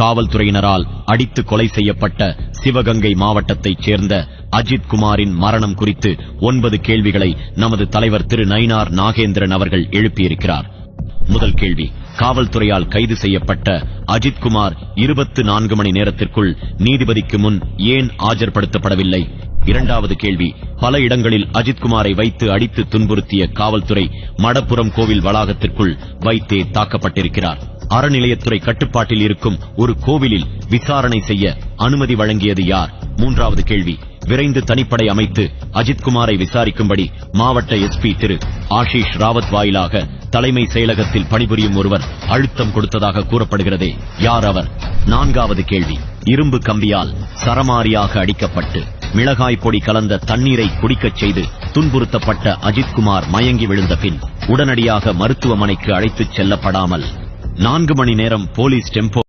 காவல்துறையினரால் அடித்து கொலை செய்யப்பட்ட சிவகங்கை மாவட்டத்தைச் சேர்ந்த அஜித் குமாரின் மரணம் குறித்து 9 கேள்விகளை நமது தலைவர் திரு நயினார் நாகேந்திரன் அவர்கள் எழுப்பியிருக்கிறார். முதல் கேள்வி: காவல்துறையால் கைது செய்யப்பட்ட அஜித் குமார் 24 மணி நேரத்திற்குள் நீதிபதிக்கு முன் ஏன் ஆஜர்படுத்தப்படவில்லை? இரண்டாவது கேள்வி: பல இடங்களில் அஜித் குமாரை வைத்து அடித்து துன்புறுத்திய காவல்துறை மடப்புரம் கோவில் வளாகத்திற்குள் வைத்தே தாக்கப்பட்டிருக்கிறார். அறநிலையத்துறை கட்டுப்பாட்டில் இருக்கும் ஒரு கோவிலில் விசாரணை செய்ய அனுமதி வழங்கியது யார்? மூன்றாவது கேள்வி: விரைந்து தனிப்படை அமைத்து அஜித் குமாரை விசாரிக்கும்படி மாவட்ட எஸ்பி திரு ஆஷிஷ் ராவத் வாயிலாக தலைமை செயலகத்தில் பணிபுரியும் ஒருவர் அழுத்தம் கொடுத்ததாக கூறப்படுகிறதே, யார் அவர்? நான்காவது கேள்வி: இரும்பு கம்பியால் சரமாரியாக அடிக்கப்பட்டு மிளகாய் பொடி கலந்த தண்ணீரை குடிக்கச் செய்து துன்புறுத்தப்பட்ட அஜித் குமார் மயங்கி விழுந்த பின் உடனடியாக மருத்துவமனைக்கு அழைத்துச் செல்லப்படாமல் 4 மணி நேரம் போலீஸ் டெம்போ